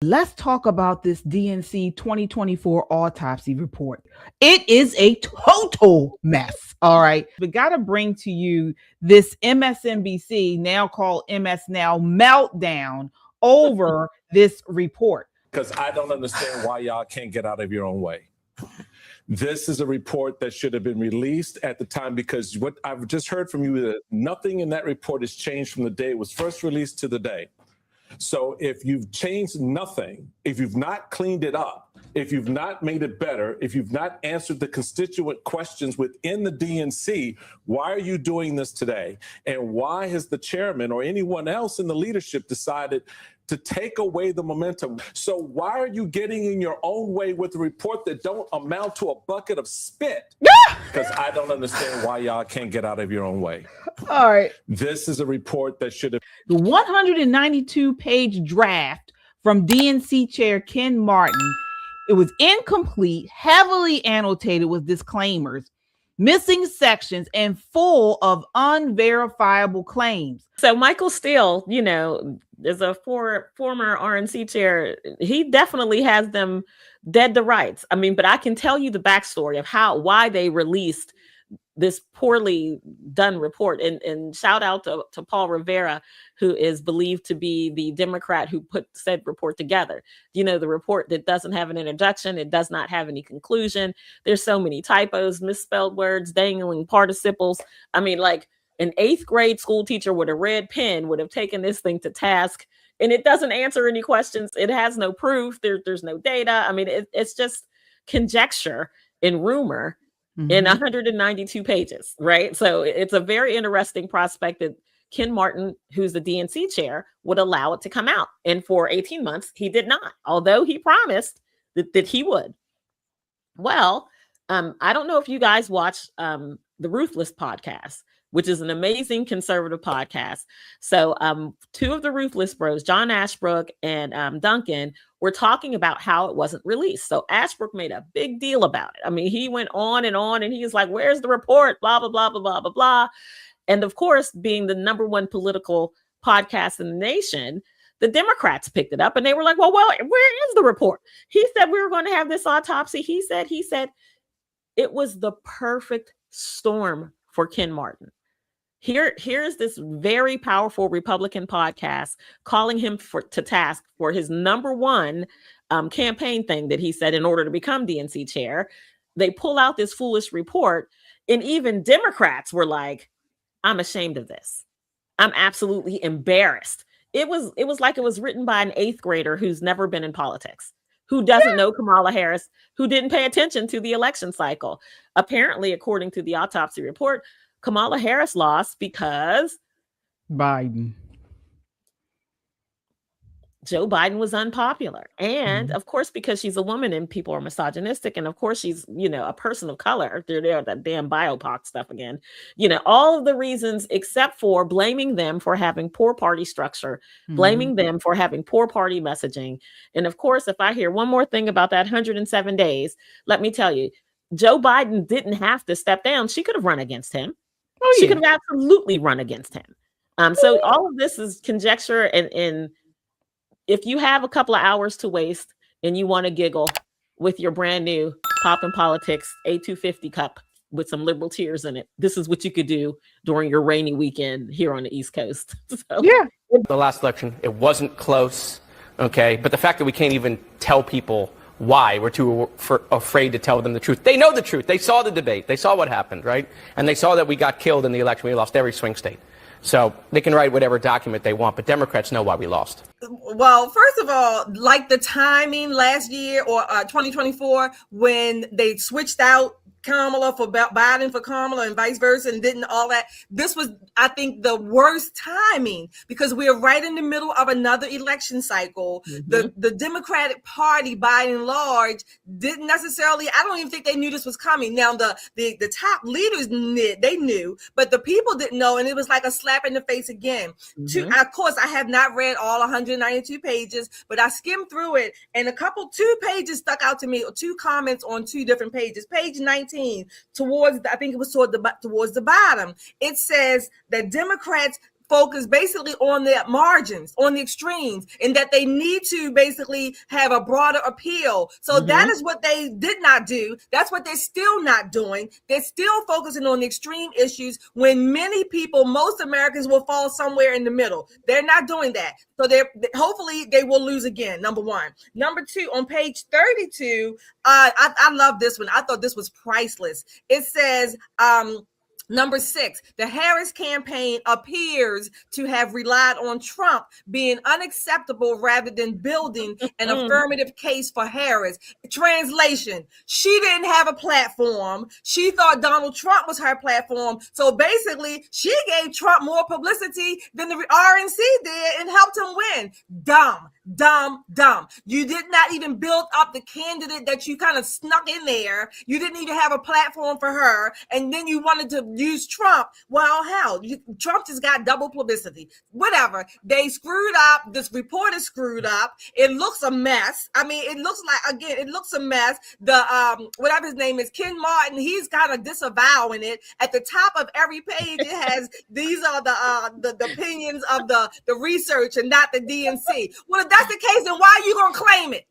Let's talk about this DNC 2024 autopsy report. It is a total mess. All right. We got to bring to you this MSNBC, now called MS Now, meltdown over this report. Because I don't understand why y'all can't get out of your own way. This is a report that should have been released at the time, because what I've just heard from you, that nothing in that report has changed from the day it was first released to the day. So if you've changed nothing, if you've not cleaned it up, if you've not made it better, if you've not answered the constituent questions within the DNC, why are you doing this today? And why has the chairman or anyone else in the leadership decided to take away the momentum? So why are you getting in your own way with a report that don't amount to a bucket of spit? Because I don't understand why y'all can't get out of your own way. All right. This is a report that should have... The 192-page draft from DNC Chair Ken Martin, it was incomplete, heavily annotated with disclaimers, missing sections, and full of unverifiable claims. So Michael Steele, you know, is a former RNC chair. He definitely has them dead to rights. I mean, but I can tell you the backstory of why they released this poorly done report. And shout out to Paul Rivera, who is believed to be the Democrat who put said report together. You know, the report that doesn't have an introduction, it does not have any conclusion. There's so many typos, misspelled words, dangling participles. I mean, like an 8th grade school teacher with a red pen would have taken this thing to task, and it doesn't answer any questions. It has no proof. There's no data. I mean, it's just conjecture and rumor in 192 pages, right? So it's a very interesting prospect that Ken Martin, who's the DNC chair, would allow it to come out. And for 18 months, he did not, although he promised that he would. Well, I don't know if you guys watch the Ruthless podcast, which is an amazing conservative podcast. So 2 of the Ruthless bros, John Ashbrook and Duncan, were talking about how it wasn't released. So Ashbrook made a big deal about it. I mean, he went on, and he was like, where's the report? Blah, blah, blah, blah, blah, blah, blah. And of course, being the #1 political podcast in the nation, the Democrats picked it up and they were like, well, where is the report? He said we were going to have this autopsy. He said it was the perfect storm for Ken Martin. Here's this very powerful Republican podcast calling him to task for his #1 campaign thing that he said in order to become DNC chair. They pull out this foolish report, and even Democrats were like, I'm ashamed of this. I'm absolutely embarrassed. It was like it was written by an 8th grader who's never been in politics, who doesn't know Kamala Harris, who didn't pay attention to the election cycle. Apparently, according to the autopsy report, Kamala Harris lost because Joe Biden was unpopular. And of course, because she's a woman and people are misogynistic. And of course, she's, you know, a person of color. They're that damn BIPOC stuff again. You know, all of the reasons except for blaming them for having poor party structure, blaming them for having poor party messaging. And of course, if I hear one more thing about that 107 days, let me tell you, Joe Biden didn't have to step down. She could have run against him. She could have absolutely run against him. So all of this is conjecture. And if you have a couple of hours to waste and you want to giggle with your brand new Poppin' Politics A250 cup with some liberal tears in it, this is what you could do during your rainy weekend here on the East Coast. So. Yeah. The last election, it wasn't close. Okay. But the fact that we can't even tell people why we're too afraid to tell them the truth. They know the truth. They saw the debate. They saw what happened, right? And they saw that we got killed in the election. We lost every swing state. So they can write whatever document they want, but Democrats know why we lost. Well, first of all, like the timing last year or 2024, when they switched out Kamala for Biden for Kamala and vice versa and didn't all that. This was, I think, the worst timing because we are right in the middle of another election cycle. The Democratic Party, by and large, didn't necessarily, I don't even think they knew this was coming. Now, the top leaders knew, but the people didn't know, and it was like a slap in the face again. Of course, I have not read all 192 pages, but I skimmed through it, and two pages stuck out to me, 2 comments on 2 different pages. Page 19, towards the bottom, it says that Democrats focus basically on the margins, on the extremes, and that they need to basically have a broader appeal. So that is what they did not do. That's what they're still not doing. They're still focusing on the extreme issues when many people, most Americans, will fall somewhere in the middle. They're not doing that. So hopefully they will lose again, number one. Number two, on page 32, I love this one. I thought this was priceless. It says, number 6, the Harris campaign appears to have relied on Trump being unacceptable rather than building an affirmative case for Harris. Translation, she didn't have a platform. She thought Donald Trump was her platform. So basically, she gave Trump more publicity than the RNC did and helped him win. Dumb. You did not even build up the candidate that you kind of snuck in there. You didn't even have a platform for her. And then you wanted to use Trump. Well, hell, Trump just got double publicity. Whatever. They screwed up. This report is screwed up. It looks a mess. I mean, it looks a mess. The whatever his name is, Ken Martin, he's kind of disavowing it. At the top of every page, it has these are the opinions of the research and not the DNC. Well, if that's the case, then why are you gonna claim it?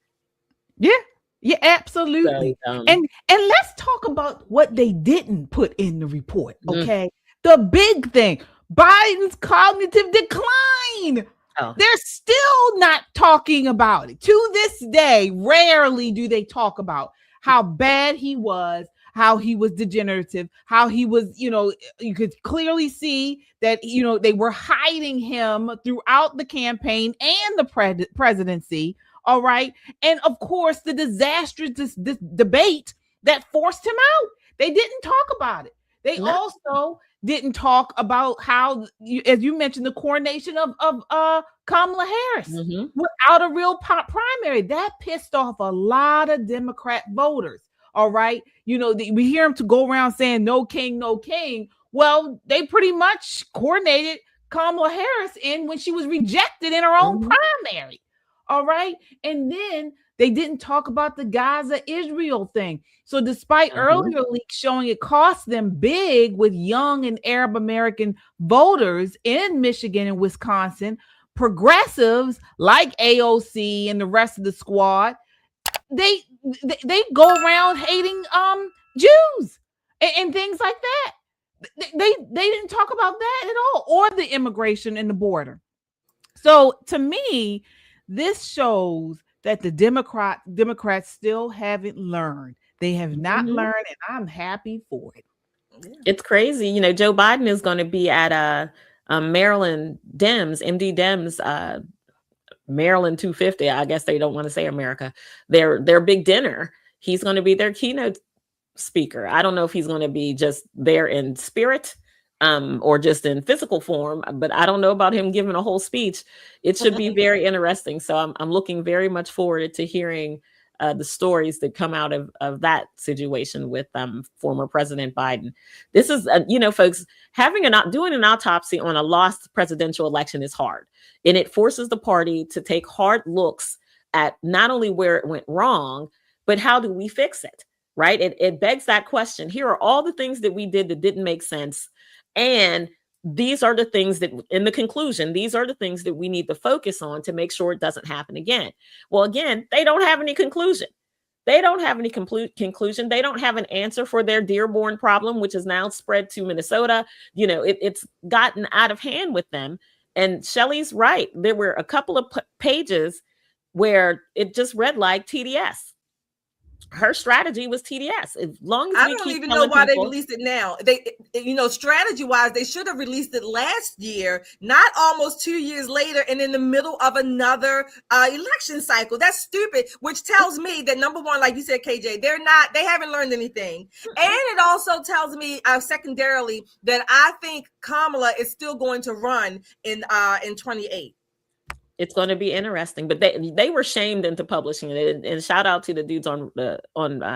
Yeah, absolutely. And let's talk about what they didn't put in the report. Okay, the big thing: Biden's cognitive decline. They're still not talking about it to this day. Rarely do they talk about how bad he was, how he was degenerative, how he was, you could clearly see that, they were hiding him throughout the campaign and the presidency. All right. And of course, the disastrous this debate that forced him out. They didn't talk about it. They also didn't talk about how, as you mentioned, the coronation of Kamala Harris without a real primary. That pissed off a lot of Democrat voters. All right. We hear him to go around saying no king, no king. Well, they pretty much coordinated Kamala Harris in when she was rejected in her own primary. All right. And then they didn't talk about the Gaza-Israel thing. So despite earlier leaks showing it cost them big with young and Arab American voters in Michigan and Wisconsin, progressives like AOC and the rest of the squad, they go around hating Jews and things like that. They didn't talk about that at all, or the immigration and the border. So to me, this shows that the Democrats still haven't learned. They have not learned, and I'm happy for it. It's crazy. Joe Biden is going to be at Maryland Dems, MD Dems, Maryland 250. I guess they don't want to say America. Their big dinner. He's going to be their keynote speaker. I don't know if he's going to be just there in spirit or just in physical form, but I don't know about him giving a whole speech. It should be very interesting. So I'm looking very much forward to hearing the stories that come out of that situation with former President Biden. This is, folks, doing an autopsy on a lost presidential election is hard. And it forces the party to take hard looks at not only where it went wrong, but how do we fix it, right? It begs that question. Here are all the things that we did that didn't make sense. And these are the things that, in the conclusion, these are the things that we need to focus on to make sure it doesn't happen again. Well, again, they don't have any conclusion. They don't have any conclusion. They don't have an answer for their Dearborn problem, which is now spread to Minnesota. It's gotten out of hand with them. And Shelley's right. There were a couple of pages where it just read like TDS. Her strategy was TDS. As long as I don't even know why they released it now. They, strategy wise, they should have released it last year, not almost 2 years later, and in the middle of another election cycle. That's stupid. Which tells me that, number one, like you said, KJ, they haven't learned anything, and it also tells me, secondarily, that I think Kamala is still going to run in 28. It's going to be interesting, but they were shamed into publishing it. And shout out to the dudes on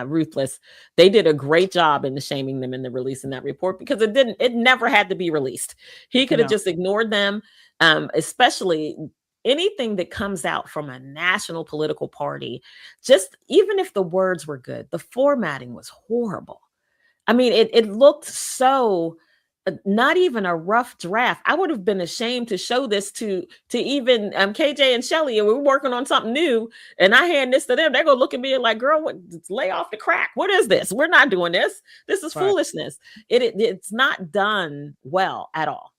Ruthless. They did a great job in shaming them in the releasing that report, because it never had to be released. He could have just ignored them, especially anything that comes out from a national political party. Just even if the words were good, the formatting was horrible. I mean, it looked so not even a rough draft. I would have been ashamed to show this to even KJ and Shelly, and we're working on something new, and I hand this to them. They're gonna look at me like, girl, what, lay off the crack. What is this? We're not doing this. This is foolishness. It's not done well at all.